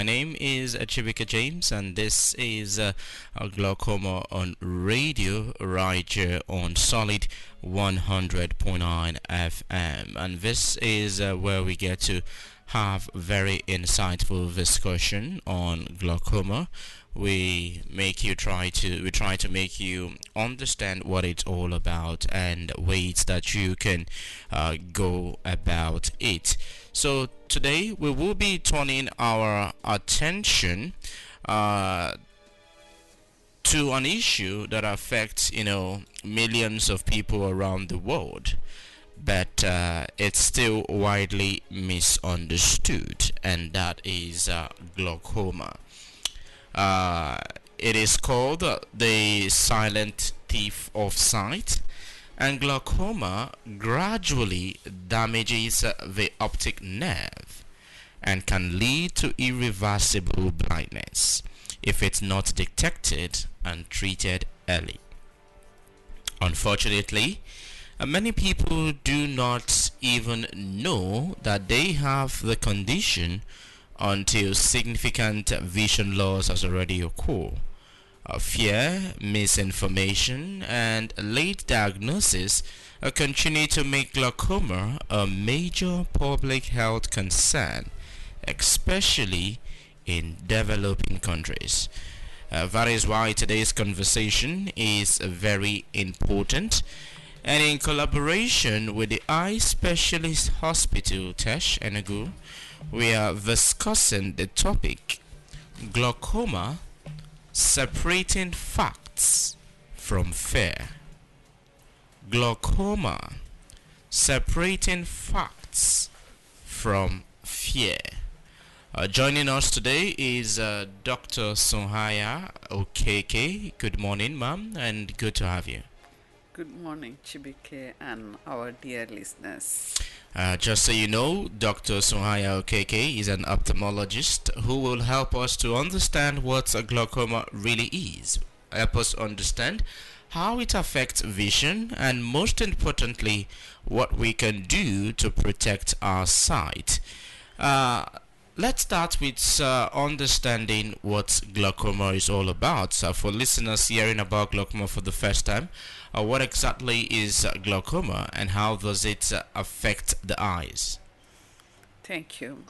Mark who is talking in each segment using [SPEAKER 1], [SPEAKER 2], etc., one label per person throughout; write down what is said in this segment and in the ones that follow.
[SPEAKER 1] name is Chibika James, and this is Glaucoma on Radio right here on Solid 100.9 FM. And this is where we get to have very insightful discussion on glaucoma. We try to make you understand what it's all about and ways that you can go about it. So today we will be turning our attention to an issue that affects millions of people around the world, but it's still widely misunderstood, and that is glaucoma. It is called the silent thief of sight, and glaucoma gradually damages the optic nerve and can lead to irreversible blindness if it's not detected and treated early. Unfortunately, many people do not even know that they have the condition until significant vision loss has already occurred. Fear, misinformation, and late diagnosis continue to make glaucoma a major public health concern, especially in developing countries. That is why today's conversation is very important. And in collaboration with the Eye Specialist Hospital Tesh Enugu, we are discussing the topic glaucoma, separating facts from fear. Glaucoma, separating facts from fear. Joining us today is Dr. Sohaya Okeke. Good morning, ma'am, and good to have you.
[SPEAKER 2] Good morning, Chibike and our dear listeners.
[SPEAKER 1] Just so you know, Dr. Sohaya Okeke is an ophthalmologist who will help us to understand what a glaucoma really is, help us understand how it affects vision, and most importantly, what we can do to protect our sight. Let's start with understanding what glaucoma is all about. So for listeners hearing about glaucoma for the first time, what exactly is glaucoma and how does it affect the eyes?
[SPEAKER 2] Thank you.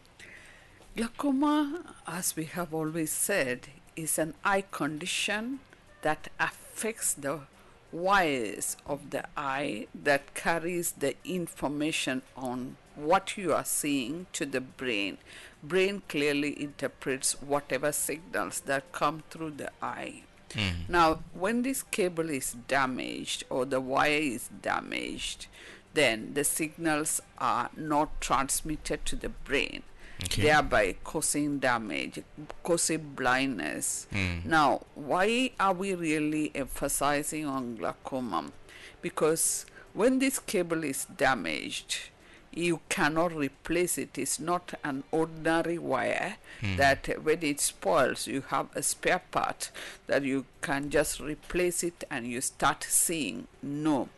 [SPEAKER 2] Glaucoma, as we have always said, is an eye condition that affects the wires of the eye that carries the information on what you are seeing to the brain. Brain clearly interprets whatever signals that come through the eye. Now, when this cable is damaged or the wire is damaged, then the signals are not transmitted to the brain, thereby causing damage, causing blindness. Now, why are we really emphasizing on glaucoma? Because when this cable is damaged, you cannot replace it. It's not an ordinary wire that when it spoils, you have a spare part that you can just replace it and you start seeing. No.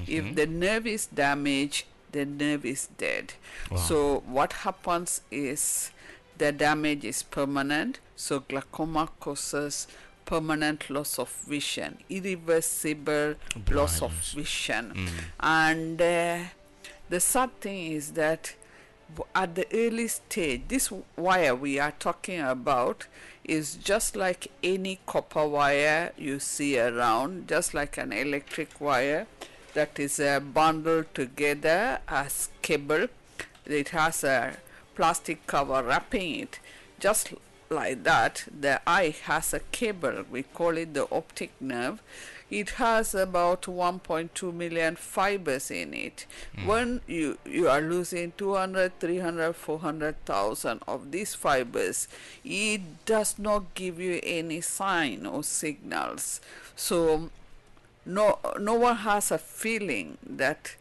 [SPEAKER 2] If the nerve is damaged, the nerve is dead.
[SPEAKER 1] Wow.
[SPEAKER 2] So what happens is the damage is permanent. So glaucoma causes permanent loss of vision, irreversible loss of vision. And the sad thing is that at the early stage, this wire we are talking about is just like any copper wire you see around, just like an electric wire that is bundled together as cable. It has a plastic cover wrapping it. Just like that, the eye has a cable. We call it the optic nerve. It has about 1.2 million fibers in it. When you are losing 200, 300, 400,000 of these fibers, it does not give you any sign or signals. So no one has a feeling that,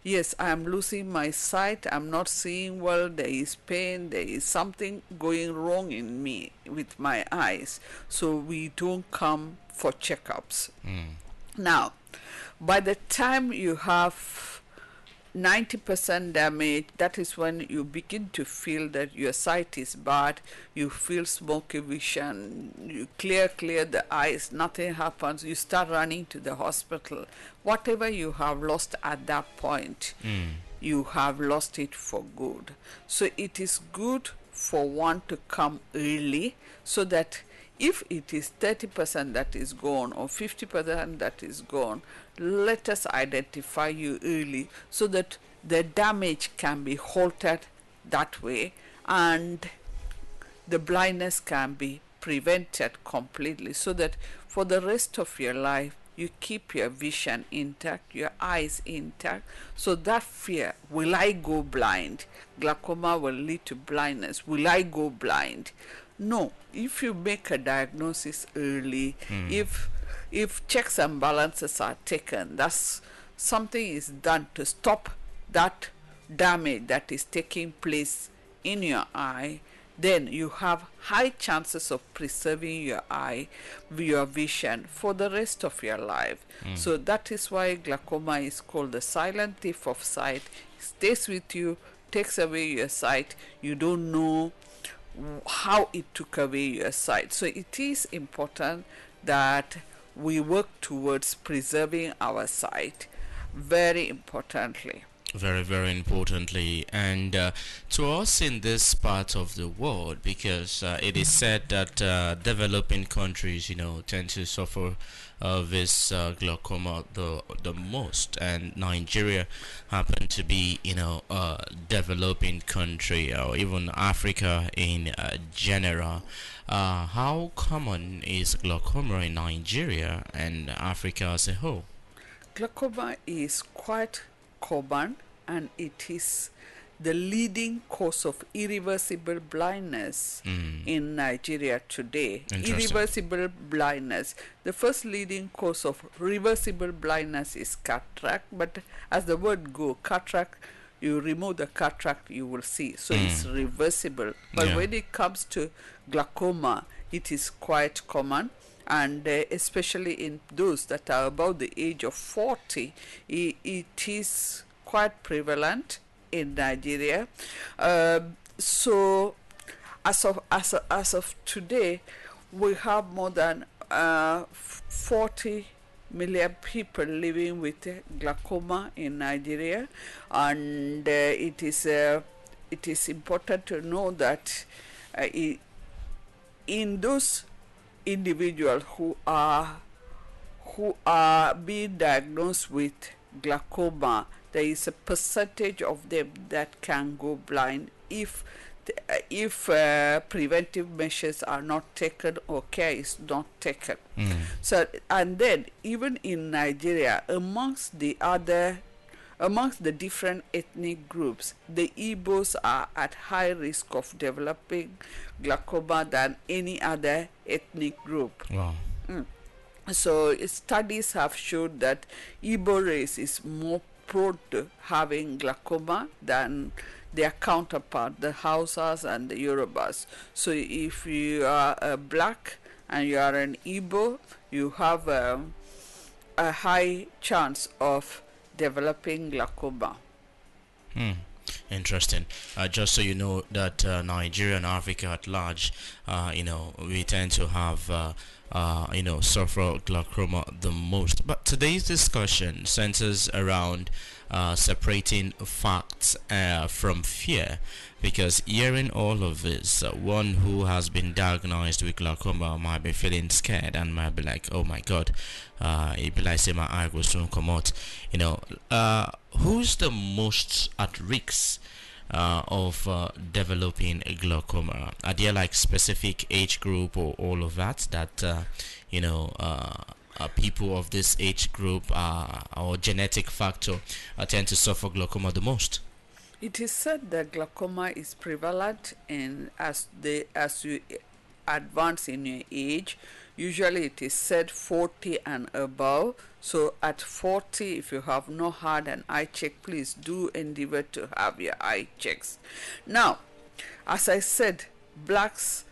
[SPEAKER 2] yes, I am losing my sight, I'm not seeing well, there is pain, there is something going wrong in me with my eyes. So we don't come for checkups. Now, by the time you have 90% damage, that is when you begin to feel that your sight is bad, you feel smoky vision, you clear the eyes, nothing happens, you start running to the hospital. Whatever you have lost at that point, you have lost it for good. So it is good for one to come early, so that if it is 30% that is gone or 50% that is gone, let us identify you early so that the damage can be halted that way, and the blindness can be prevented completely, so that for the rest of your life you keep your vision intact, your eyes intact. So that fear, will I go blind? Glaucoma will lead to blindness. Will I go blind? No. If you make a diagnosis early, if checks and balances are taken, that's something is done to stop that damage that is taking place in your eye, then you have high chances of preserving your eye, your vision for the rest of your life. So that is why glaucoma is called the silent thief of sight. It stays with you, takes away your sight. You don't know how it took away your sight. So it is important that we work towards preserving our sight, very importantly.
[SPEAKER 1] Very, very importantly, and to us in this part of the world, because it is said that developing countries, tend to suffer this glaucoma the most, and Nigeria happen to be, a developing country, or even Africa in general. How common is glaucoma in Nigeria and Africa as a whole?
[SPEAKER 2] Glaucoma is quite common, and it is the leading cause of irreversible blindness in Nigeria today. Irreversible blindness. The first leading cause of reversible blindness is cataract, but as the word go, cataract, you remove the cataract, you will see. So it's reversible. But when it comes to glaucoma, it is quite common. And especially in those that are about the age of 40, it is quite prevalent in Nigeria. So as of today, we have more than 40 million people living with glaucoma in Nigeria, and it is important to know that in those individuals who are being diagnosed with glaucoma, there is a percentage of them that can go blind if preventive measures are not taken or care is not taken. So, and then even in Nigeria, amongst the different ethnic groups, the Igbos are at high risk of developing glaucoma than any other ethnic group.
[SPEAKER 1] Wow.
[SPEAKER 2] So studies have shown that Igbo race is more prone to having glaucoma than their counterpart, the Hausas and the Yorubas. So if you are a black and you are an Igbo, you have a high chance of developing glaucoma.
[SPEAKER 1] Interesting. Just so you know that Nigeria and Africa at large, we tend to have suffer glaucoma the most. But today's discussion centers around separating facts from fear, because hearing all of this, one who has been diagnosed with glaucoma might be feeling scared and might be like, oh my god, it be like say my eye will soon come out. Who's the most at risk of developing a glaucoma? Are there like specific age group or all of that people of this age group or genetic factor tend to suffer glaucoma the most?
[SPEAKER 2] It is said that glaucoma is prevalent in as you advance in your age. Usually it is said 40 and above. So at 40, if you have not had an eye check, please do endeavor to have your eye checks. Now, as I said, blacks,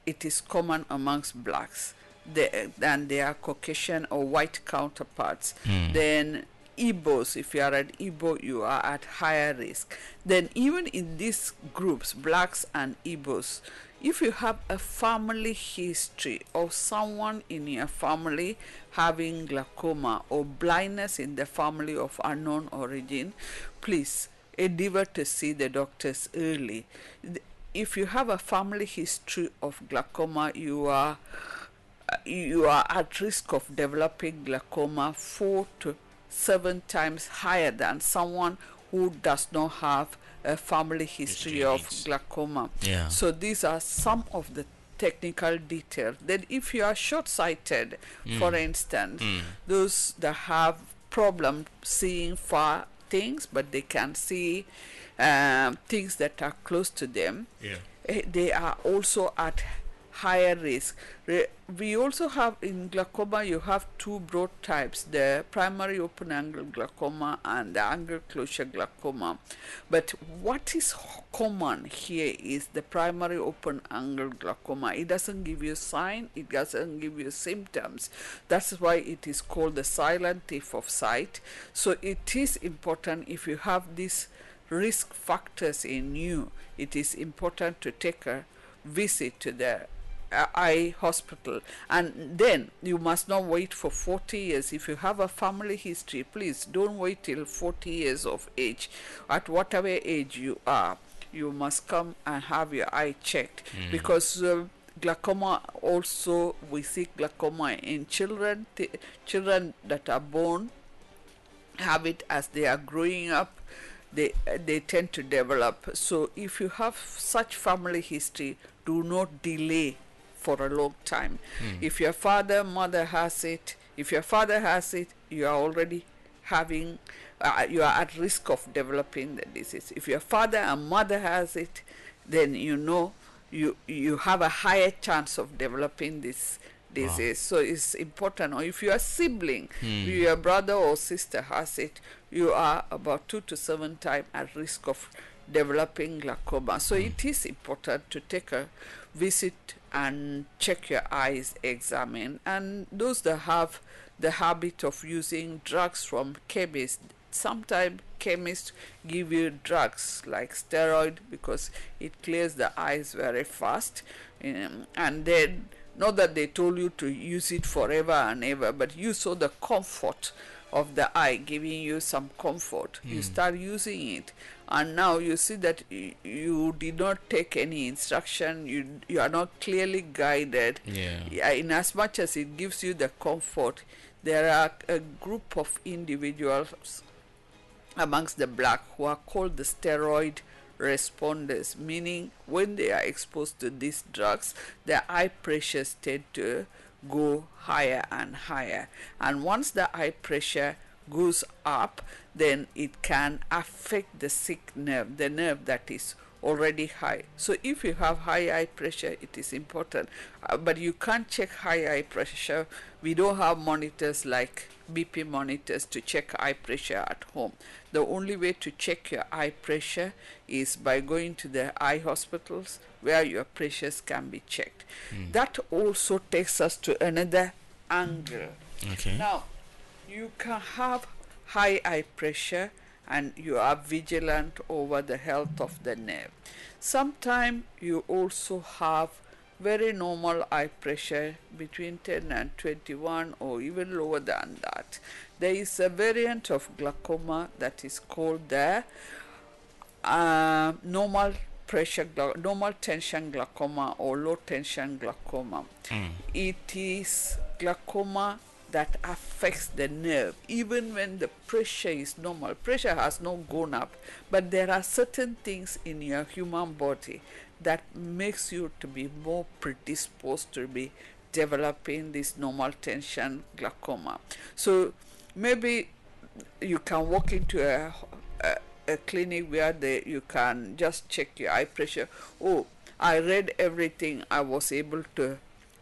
[SPEAKER 2] it is common amongst blacks. And they are Caucasian or white counterparts. Then Igbos. If you are an Igbo, you are at higher risk. Then even in these groups, blacks and Igbos, if you have a family history of someone in your family having glaucoma or blindness in the family of unknown origin, please endeavor to see the doctors early. If you have a family history of glaucoma, you are at risk of developing glaucoma 4 to 7 times higher than someone who does not have a family history of
[SPEAKER 1] Genes.
[SPEAKER 2] glaucoma.
[SPEAKER 1] Yeah.
[SPEAKER 2] So these are some of the technical details. Then if you are short-sighted, for instance, those that have problem seeing far things, but they can see things that are close to them,
[SPEAKER 1] Yeah.
[SPEAKER 2] they are also at higher risk. We also have in glaucoma, you have two broad types, the primary open angle glaucoma and the angle closure glaucoma. But what is common here is the primary open angle glaucoma. It doesn't give you sign, it doesn't give you symptoms. That's why it is called the silent thief of sight. So it is important, if you have these risk factors in you, it is important to take a visit to the eye hospital. And then you must not wait for 40 years. If you have a family history, please don't wait till 40 years of age. At whatever age you are, you must come and have your eye checked, because glaucoma also, we see glaucoma in children. Children that are born have it as they are growing up. They tend to develop. So if you have such family history, do not delay for a long time. If your father, mother has it, if your father has it, you are already having, you are at risk of developing the disease. If your father and mother has it, then you have a higher chance of developing this disease. So it's important. Or if your sibling, your brother or sister has it, you are about 2 to 7 times at risk of developing glaucoma. So it is important to take a visit and check your eyes, examine. And those that have the habit of using drugs from chemists, sometimes chemists give you drugs like steroid because it clears the eyes very fast, and then not that they told you to use it forever and ever, but you saw the comfort of the eye giving you some comfort. You start using it, and now you see that you did not take any instruction, you are not clearly guided. In as much as it gives you the comfort, there are a group of individuals amongst the black who are called the steroid responders, meaning when they are exposed to these drugs, their eye pressures tend to go higher and higher. And once the eye pressure goes up, then it can affect the sick nerve, the nerve that is already high. So if you have high eye pressure, it is important. But you can't check high eye pressure. We don't have monitors like BP monitors to check eye pressure at home. The only way to check your eye pressure is by going to the eye hospitals where your pressures can be checked. That also takes us to another angle.
[SPEAKER 1] Okay.
[SPEAKER 2] Now, you can have high eye pressure and you are vigilant over the health of the nerve. Sometimes you also have very normal eye pressure between 10 and 21 or even lower than that. There is a variant of glaucoma that is called the normal tension glaucoma or low tension glaucoma. It is glaucoma that affects the nerve even when the pressure is normal. Pressure has not gone up, but there are certain things in your human body that makes you to be more predisposed to be developing this normal tension glaucoma. So maybe you can walk into a clinic where you can just check your eye pressure. Oh, I read everything, I was able to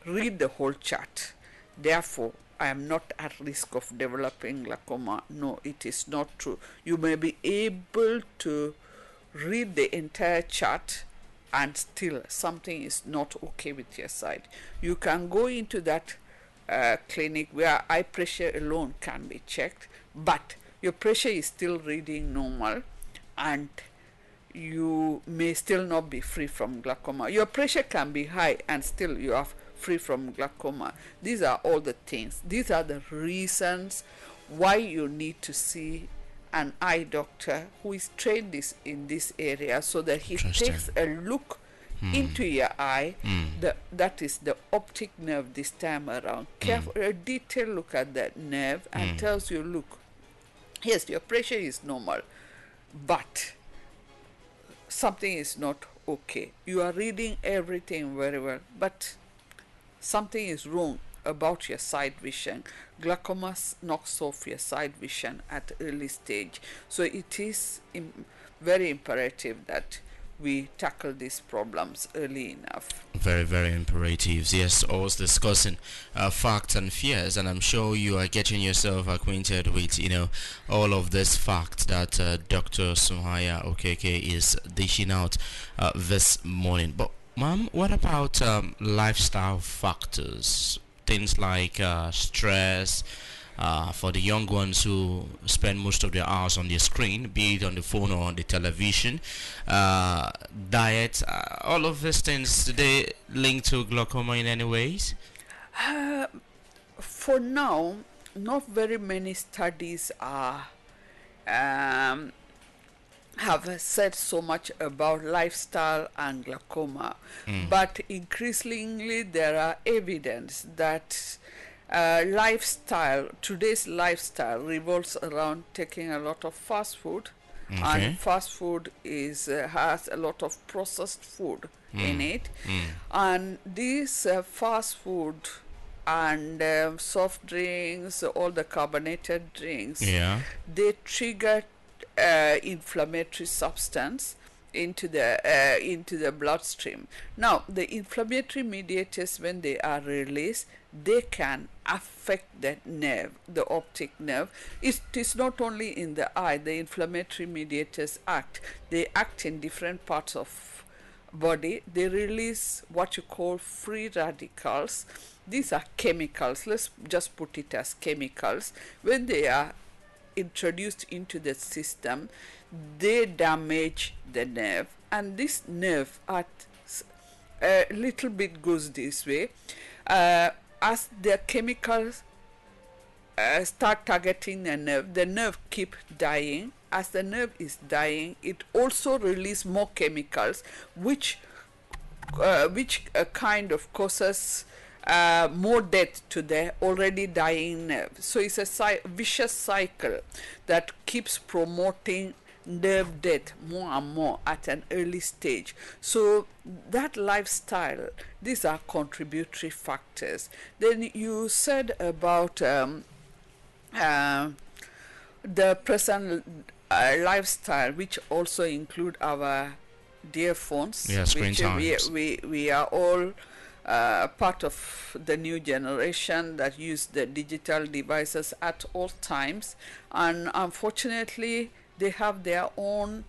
[SPEAKER 2] read the whole chart, therefore I am not at risk of developing glaucoma. No, it is not true. You may be able to read the entire chart and still something is not okay with your sight. You can go into that clinic where eye pressure alone can be checked, but your pressure is still reading normal, and you may still not be free from glaucoma. Your pressure can be high and still you are free from glaucoma. These are all the things. These are the reasons why you need to see an eye doctor who is trained in this area, so that he
[SPEAKER 1] Interesting.
[SPEAKER 2] takes a look into your eye. That is the optic nerve this time around. Careful, a detailed look at that nerve and tells you, look, yes, your pressure is normal, but something is not okay. You are reading everything very well, but something is wrong about your side vision. Glaucoma knocks off your side vision at early stage. So it is very imperative that we tackle these problems early enough.
[SPEAKER 1] Very, very imperatives. Yes, always discussing facts and fears, and I'm sure you are getting yourself acquainted with, all of this facts that Dr. Sumaya Okeke is dishing out this morning. But, ma'am, what about lifestyle factors? Things like stress, for the young ones who spend most of their hours on the screen, be it on the phone or on the television, diet, all of these things, do they link to glaucoma in any ways?
[SPEAKER 2] For now, not very many studies have said so much about lifestyle and glaucoma, but increasingly there are evidence that today's lifestyle revolves around taking a lot of fast food,
[SPEAKER 1] Okay.
[SPEAKER 2] and fast food has a lot of processed food in it, and these fast food and soft drinks, all the carbonated drinks,
[SPEAKER 1] Yeah.
[SPEAKER 2] they trigger inflammatory substance into the bloodstream. Now, the inflammatory mediators, when they are released, they can affect that nerve, the optic nerve. It is not only in the eye. The inflammatory mediators they act in different parts of body. They release what you call free radicals. These are chemicals. Let's just put it as chemicals. When they are introduced into the system, they damage the nerve, and this nerve at a little bit goes this way. As the chemicals start targeting the nerve keep dying. As the nerve is dying, it also releases more chemicals, which kind of causes more death to the already dying nerve. So it's a vicious cycle that keeps promoting nerve death more and more at an early stage. So that lifestyle, these are contributory factors. Then you said about the present lifestyle, which also include our dear phones.
[SPEAKER 1] Yeah, screen
[SPEAKER 2] which
[SPEAKER 1] times.
[SPEAKER 2] we are all part of the new generation that use the digital devices at all times, and unfortunately they have their own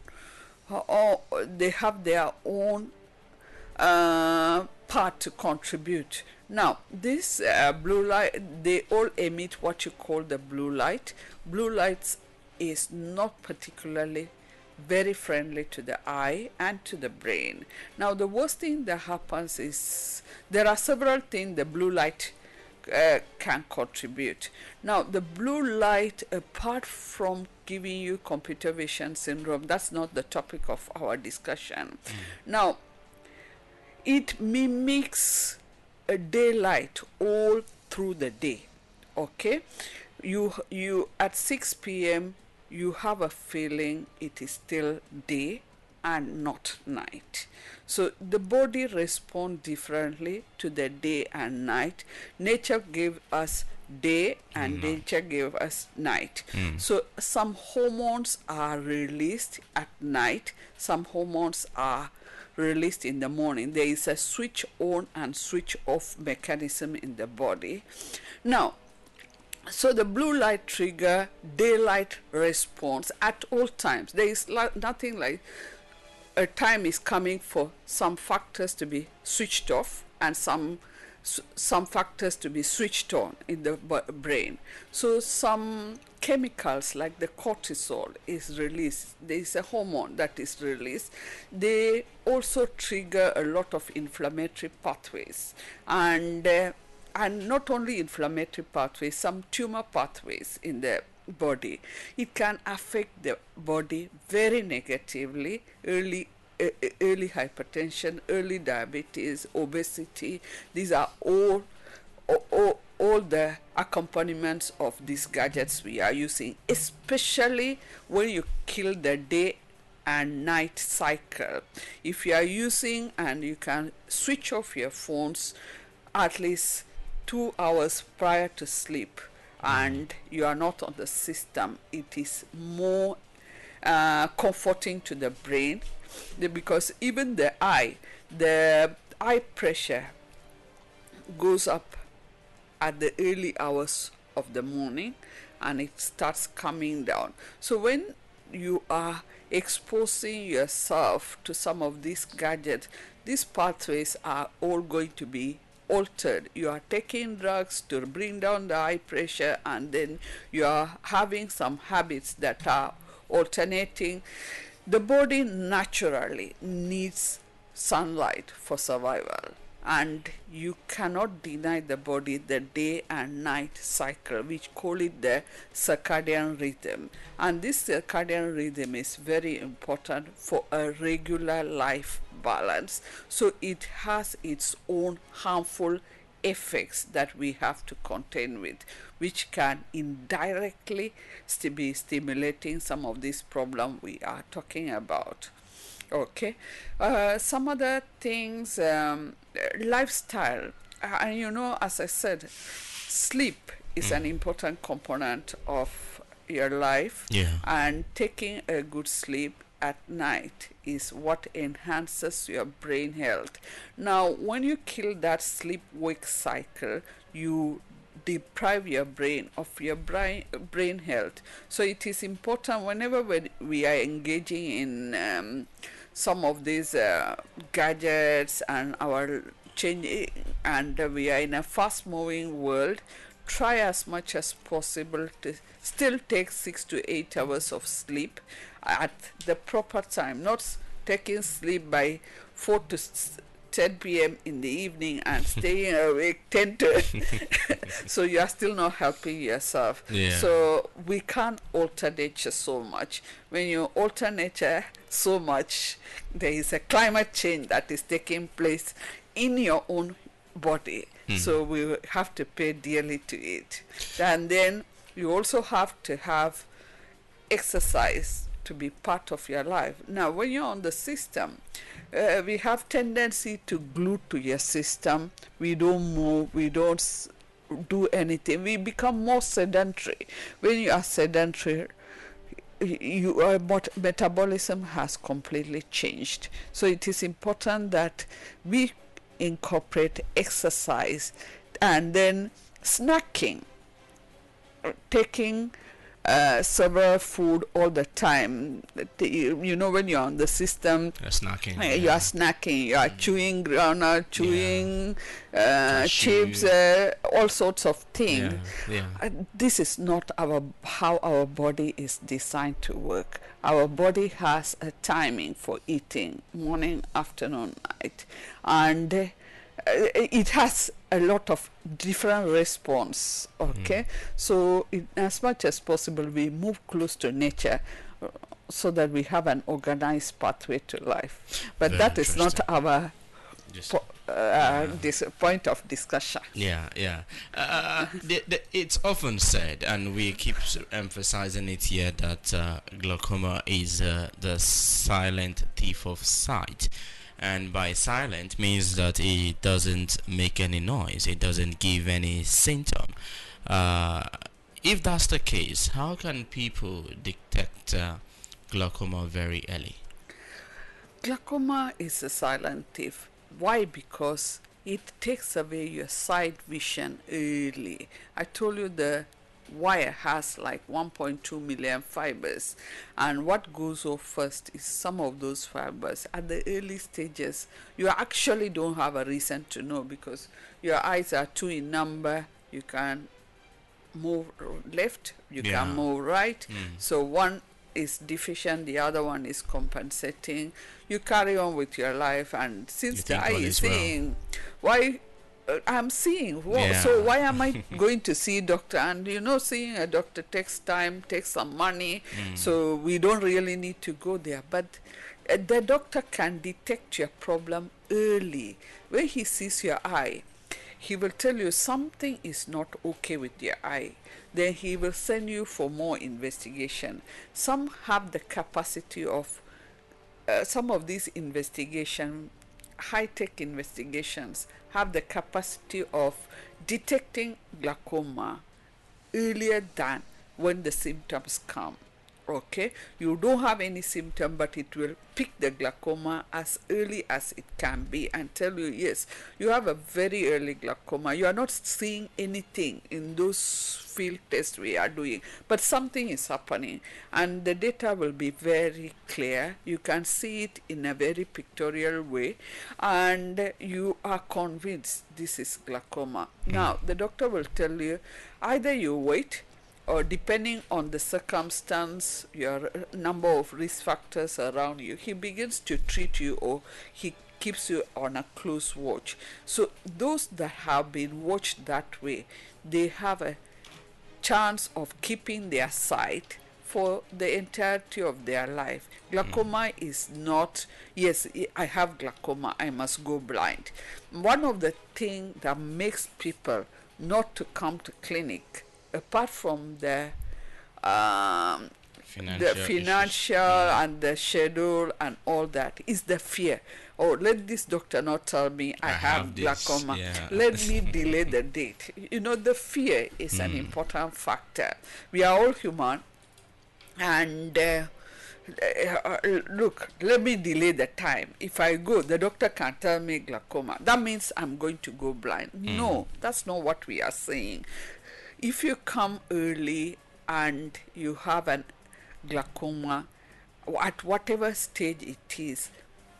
[SPEAKER 2] part to contribute. Now, this blue light, they all emit what you call the blue light. Blue lights is not particularly very friendly to the eye and to the brain. Now, the worst thing that happens is there are several things the blue light can contribute. Now, the blue light, apart from giving you computer vision syndrome, that's not the topic of our discussion. Now, it mimics a daylight all through the day. Okay, you at 6 p.m. you have a feeling it is still day and not night. So the body responds differently to the day and night. Nature gave us day and nature gave us night. So some hormones are released at night, some hormones are released in the morning. There is a switch on and switch off mechanism in the body. Now, so the blue light trigger daylight response at all times. There is nothing like a time is coming for some factors to be switched off and some factors to be switched on in the brain. So some chemicals like the cortisol is released. There is a hormone that is released. They also trigger a lot of inflammatory pathways, and not only inflammatory pathways, some tumor pathways in the body. It can affect the body very negatively. Early hypertension, early diabetes, obesity. These are all the accompaniments of these gadgets we are using, especially when you kill the day and night cycle. If you are using, and you can switch off your phones at least 2 hours prior to sleep, and you are not on the system, it is more comforting to the brain, because even the eye pressure goes up at the early hours of the morning, and it starts coming down. So when you are exposing yourself to some of these gadgets, these pathways are all going to be altered. You are taking drugs to bring down the eye pressure, and then you are having some habits that are alternating. The body naturally needs sunlight for survival, and you cannot deny the body the day and night cycle, which call it the circadian rhythm. And this circadian rhythm is very important for a regular life balance. So it has its own harmful effects that we have to contend with, which can indirectly be stimulating some of these problems we are talking about. Okay, some other things, lifestyle, and as I said, sleep is an important component of your life, and taking a good sleep at night is what enhances your brain health. Now, when you kill that sleep-wake cycle, you deprive your brain of your brain health. So it is important whenever we are engaging in some of these gadgets and our changing, and we are in a fast moving world, try as much as possible to still take 6 to 8 hours of sleep at the proper time, not taking sleep by 4 to 10 p.m. in the evening and staying awake 10 to so you are still not helping yourself. So we can't alter nature so much. When you alter nature so much, there is a climate change that is taking place in your own body. So we have to pay dearly to it. And then you also have to have exercise to be part of your life. Now, when you're on the system, we have tendency to glue to your system. We don't move, we don't do anything. We become more sedentary. When you are sedentary, your metabolism has completely changed. So it is important that we incorporate exercise, and then snacking, taking several food all the time. When you're on the system,
[SPEAKER 1] snacking,
[SPEAKER 2] you are snacking, you are chewing groundnut, chewing chips, all sorts of things. This is not how our body is designed to work. Our body has a timing for eating: morning, afternoon, night, and it has a lot of different response. Okay, so as much as possible we move close to nature, so that we have an organized pathway to life. But that is not our this point of discussion.
[SPEAKER 1] It's often said, and we keep emphasizing it here, that glaucoma is the silent thief of sight. And by silent means that it doesn't make any noise, it doesn't give any symptom. If that's the case, how can people detect glaucoma very early?
[SPEAKER 2] Glaucoma is a silent thief. Why? Because it takes away your sight vision early. I told you the wire has like 1.2 million fibers, and what goes off first is some of those fibers. At the early stages, you actually don't have a reason to know, because your eyes are two in number. You can move left, you can
[SPEAKER 1] Yeah.
[SPEAKER 2] move right.
[SPEAKER 1] Mm.
[SPEAKER 2] So one is deficient, the other one is compensating. You carry on with your life, and
[SPEAKER 1] You
[SPEAKER 2] since the
[SPEAKER 1] think
[SPEAKER 2] eye
[SPEAKER 1] all
[SPEAKER 2] is
[SPEAKER 1] is well.
[SPEAKER 2] seeing, why I'm seeing, so
[SPEAKER 1] Yeah.
[SPEAKER 2] why am I going to see doctor? And seeing a doctor takes time, takes some money,
[SPEAKER 1] Mm.
[SPEAKER 2] so we don't really need to go there. But the doctor can detect your problem early. When he sees your eye, he will tell you something is not okay with your eye. Then he will send you for more investigation. Some have the capacity of some of these high-tech investigations have the capacity of detecting glaucoma earlier than when the symptoms come. Okay, you don't have any symptom, but it will pick the glaucoma as early as it can be and tell you, yes, you have a very early glaucoma. You are not seeing anything in those field tests we are doing, but something is happening, and the data will be very clear. You can see it in a very pictorial way, and you are convinced this is glaucoma.
[SPEAKER 1] Mm.
[SPEAKER 2] Now the doctor will tell you, either you wait, or depending on the circumstance, your number of risk factors around you, he begins to treat you, or he keeps you on a close watch. So those that have been watched that way, they have a chance of keeping their sight for the entirety of their life. Glaucoma is not, yes, I have glaucoma, I must go blind. One of the things that makes people not to come to clinic, apart from the
[SPEAKER 1] Financial issues.
[SPEAKER 2] financial
[SPEAKER 1] Mm.
[SPEAKER 2] and the schedule and all that, is the fear. Oh, let this doctor not tell me I
[SPEAKER 1] I
[SPEAKER 2] have
[SPEAKER 1] have this.
[SPEAKER 2] glaucoma.
[SPEAKER 1] Yeah.
[SPEAKER 2] Let me delay the date. The fear is an
[SPEAKER 1] Mm.
[SPEAKER 2] important factor. We are all human, and look, let me delay the time. If I go, the doctor can tell me glaucoma. That means I'm going to go blind.
[SPEAKER 1] Mm.
[SPEAKER 2] No, that's not what we are saying. If you come early and you have an glaucoma, at whatever stage it is,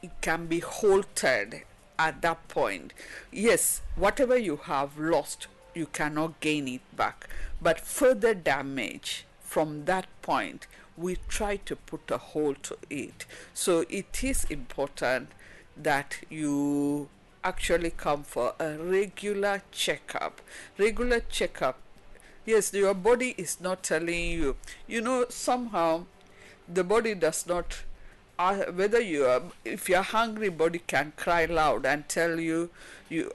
[SPEAKER 2] it can be halted at that point. Yes, whatever you have lost, you cannot gain it back. But further damage from that point, we try to put a hold to it. So it is important that you actually come for a regular checkup. Regular checkup. Yes, your body is not telling you. Somehow the body does not, whether if you're hungry, body can cry loud and tell you,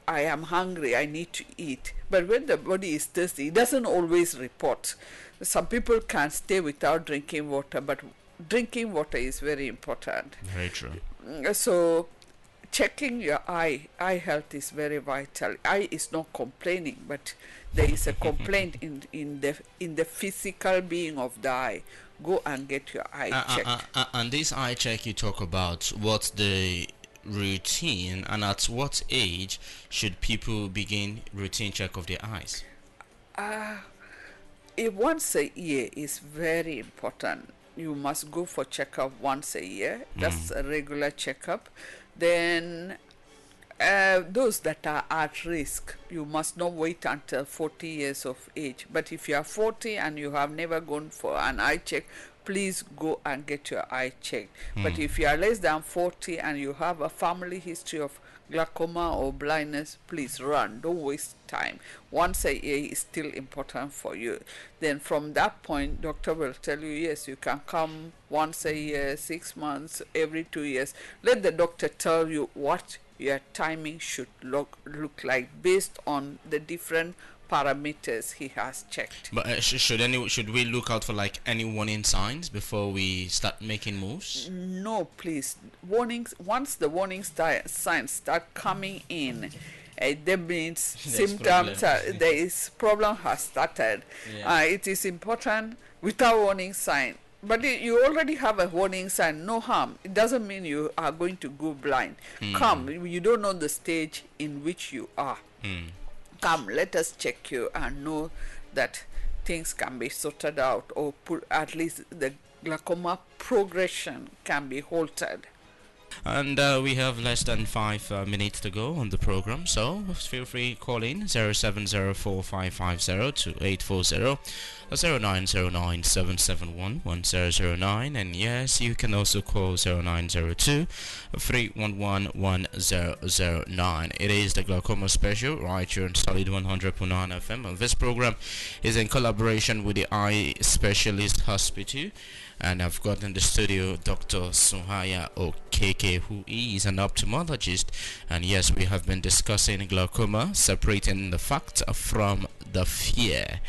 [SPEAKER 2] I am hungry, I need to eat. But when the body is thirsty, it doesn't always report. Some people can stay without drinking water, but drinking water is very important.
[SPEAKER 1] Very true.
[SPEAKER 2] So checking your eye health is very vital. Eye is not complaining, but there is a complaint in the physical being of the eye. Go and get your eye checked.
[SPEAKER 1] And this eye check you talk about, what's the routine, and at what age should people begin routine check of their eyes?
[SPEAKER 2] Once a year is very important. You must go for checkup once a year. That's a regular checkup. Then those that are at risk, you must not wait until 40 years of age. But if you are 40 and you have never gone for an eye check, please go and get your eye checked. But if you are less than 40 and you have a family history of glaucoma or blindness, please run. Don't waste time. Once a year is still important for you. Then from that point, doctor will tell you, yes, you can come once a year, 6 months, every 2 years. Let the doctor tell you what your timing should look like based on the different parameters he has checked.
[SPEAKER 1] But should we look out for like any warning signs before we start making moves?
[SPEAKER 2] No, please. Warnings. Once the warning signs start coming in, that means symptoms. There is problem has started.
[SPEAKER 1] Yeah.
[SPEAKER 2] It is important without warning sign. But you already have a warning sign, no harm. It doesn't mean you are going to go blind. Come, you don't know the stage in which you are. Come, let us check you and know that things can be sorted out, or at least the glaucoma progression can be halted.
[SPEAKER 1] And we have less than 5 minutes to go on the program, so feel free call in 0704550280 0909-771-1009, and yes, you can also call 0902-311-1009. It is the glaucoma special right here on Solid 100.9 FM, and this program is in collaboration with the Eye Specialist Hospital. And I've got in the studio Dr. Suhaya Okeke, who is an ophthalmologist. And yes, we have been discussing glaucoma, separating the fact from the fear.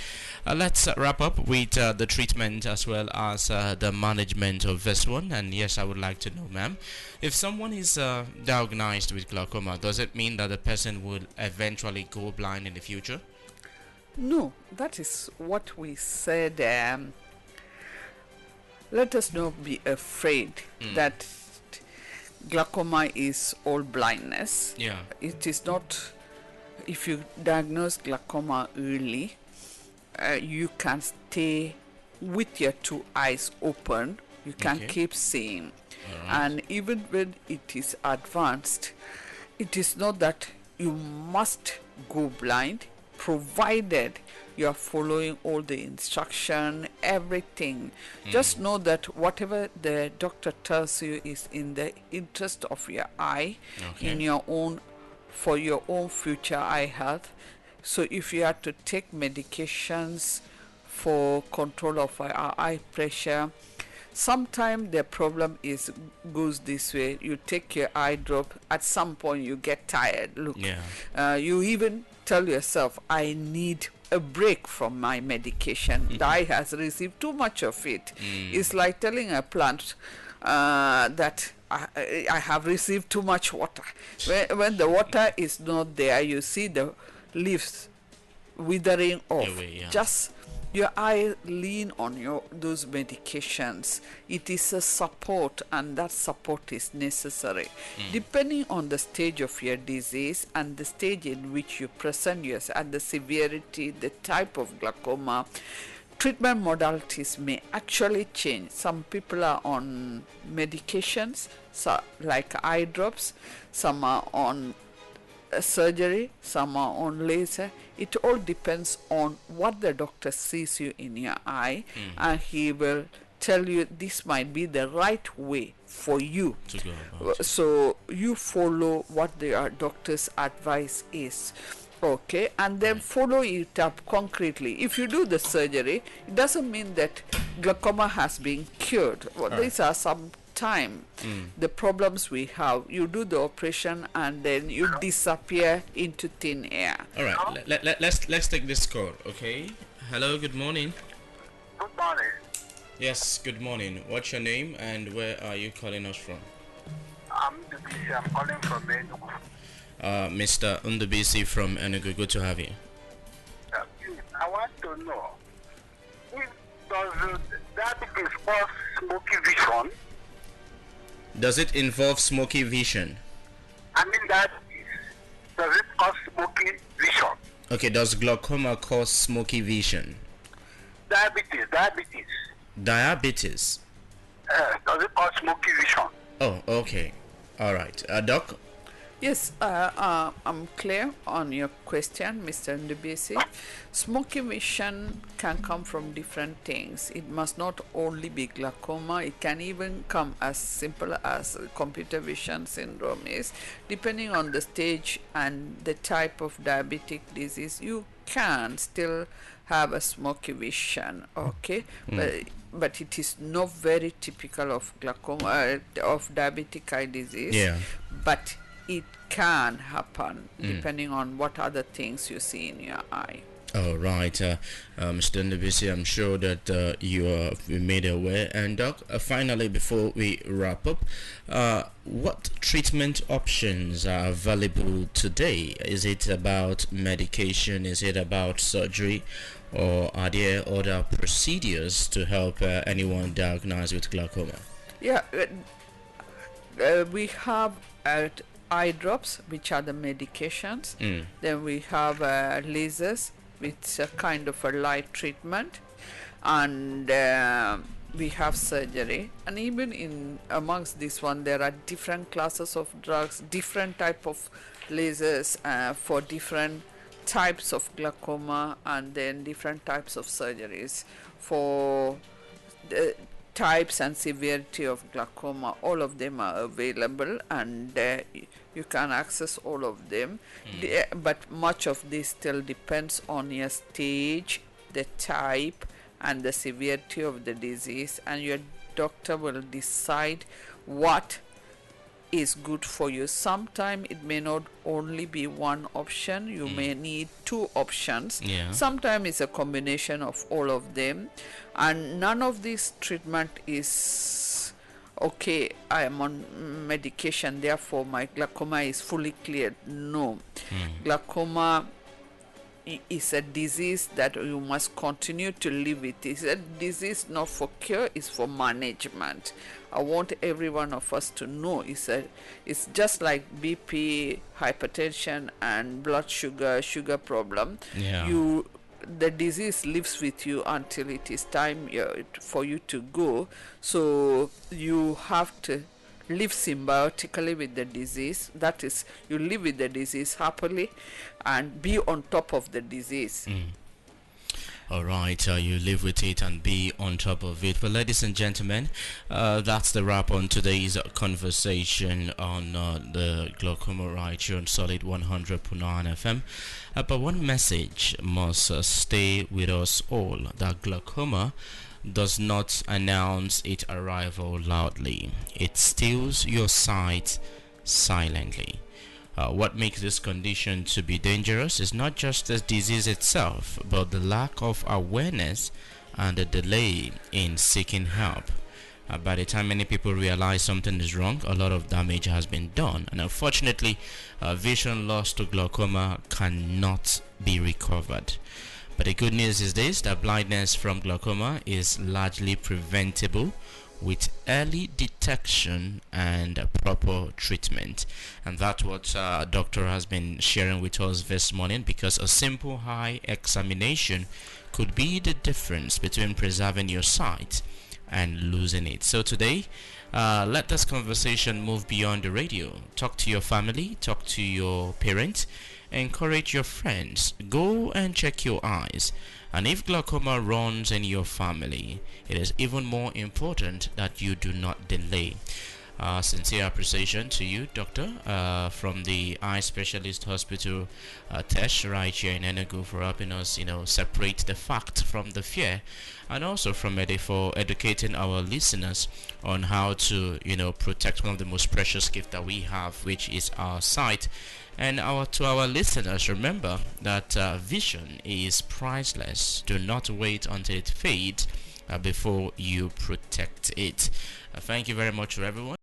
[SPEAKER 1] Let's wrap up with the treatment as well as the management of this one. And yes, I would like to know, ma'am, if someone is diagnosed with glaucoma, does it mean that the person will eventually go blind in the future?
[SPEAKER 2] No, that is what we said. Let us not be afraid that glaucoma is all blindness.
[SPEAKER 1] Yeah.
[SPEAKER 2] It is not. If you diagnose glaucoma early, you can stay with your two eyes open. You can keep seeing.
[SPEAKER 1] Right.
[SPEAKER 2] And even when it is advanced, it is not that you must go blind, provided you are following all the instruction, everything. Just know that whatever the doctor tells you is in the interest of your eye, in your own, for your own future eye health. So if you have to take medications for control of our eye pressure, sometimes the problem goes this way. You take your eye drop, at some point you get tired. Look, you even tell yourself, I need a break from my medication. The eye has received too much of it. It's like telling a plant that I have received too much water. When the water is not there, you see the leaves withering off. Just your eye lean on those medications. It is a support, and that support is necessary. Depending on the stage of your disease and the stage in which you present yourself, and the severity, the type of glaucoma, treatment modalities may actually change. Some people are on medications, like eye drops. Some are on surgery, some are on laser. It all depends on what the doctor sees you in your eye, and he will tell you this might be the right way for you
[SPEAKER 1] to go about.
[SPEAKER 2] So you follow what the doctor's advice is. Okay, and then follow it up concretely. If you do the surgery, it doesn't mean that glaucoma has been cured. These are some time the problems we have. You do the operation and then you disappear into thin air.
[SPEAKER 1] All right, let's take this call. Okay. Hello. Good morning.
[SPEAKER 3] Good morning.
[SPEAKER 1] Yes. Good morning. What's your name and where are you calling us from?
[SPEAKER 3] I'm calling from Enugu.
[SPEAKER 1] Mr. Undubisi from Enugu. Good to have you.
[SPEAKER 3] I want to know, does diabetes cause smoky vision?
[SPEAKER 1] Does it involve smoky vision?
[SPEAKER 3] I mean, does it cause smoky vision?
[SPEAKER 1] Okay, does glaucoma cause smoky vision?
[SPEAKER 3] Diabetes.
[SPEAKER 1] Diabetes?
[SPEAKER 3] Does it cause smoky vision?
[SPEAKER 1] Oh, okay. All right. Doc?
[SPEAKER 2] Yes, I'm clear on your question, Mr. Ndubisi. Smoky vision can come from different things. It must not only be glaucoma. It can even come as simple as computer vision syndrome is. Depending on the stage and the type of diabetic disease, you can still have a smoky vision, okay? But it is not very typical of glaucoma, of diabetic eye disease.
[SPEAKER 1] Yeah.
[SPEAKER 2] But it can happen depending on what other things you see in your eye.
[SPEAKER 1] All right, Mr. Ndubisi, I'm sure that you are made aware. And Doc, finally, before we wrap up, what treatment options are available today? Is it about medication? Is it about surgery? Or are there other procedures to help anyone diagnosed with glaucoma?
[SPEAKER 2] Yeah, we have eye drops, which are the medications. Then we have lasers, which is a kind of a light treatment, and we have surgery, and even in amongst this one there are different classes of drugs, different type of lasers for different types of glaucoma, and then different types of surgeries for the types and severity of glaucoma. All of them are available, and you can access all of them. But much of this still depends on your stage, the type, and the severity of the disease, and your doctor will decide what is good for you. Sometimes it may not only be one option, you may need two options.
[SPEAKER 1] Yeah.
[SPEAKER 2] Sometimes it's a combination of all of them, and none of this treatment is okay, I am on medication, therefore my glaucoma is fully cleared. No. Glaucoma is a disease that you must continue to live with. It's a disease not for cure, it's for management. I want every one of us to know it's just like BP, hypertension, and blood sugar problem.
[SPEAKER 1] Yeah.
[SPEAKER 2] The disease lives with you until it is time for you to go. So you have to live symbiotically with the disease. That is, you live with the disease happily and be on top of the disease.
[SPEAKER 1] All right, you live with it and be on top of it. Well, ladies and gentlemen, that's the wrap on today's conversation on the glaucoma right here on Solid 100.9 FM. But one message must stay with us all, that glaucoma does not announce its arrival loudly. It steals your sight silently. What makes this condition to be dangerous is not just the disease itself, but the lack of awareness and the delay in seeking help. By the time many people realize something is wrong, a lot of damage has been done, and unfortunately, vision loss to glaucoma cannot be recovered. But the good news is this, that blindness from glaucoma is largely preventable with early detection and proper treatment. And that's what doctor has been sharing with us this morning, because a simple eye examination could be the difference between preserving your sight and losing it. So today, let this conversation move beyond the radio. Talk to your family, talk to your parents, encourage your friends, go and check your eyes. And if glaucoma runs in your family, it is even more important that you do not delay. Sincere appreciation to you, doctor, from the Eye Specialist Hospital Tesh right here in Enugu, for helping us, separate the fact from the fear, and also for educating our listeners on how to, protect one of the most precious gifts that we have, which is our sight. And to our listeners, remember that vision is priceless. Do not wait until it fades before you protect it. Thank you very much to everyone.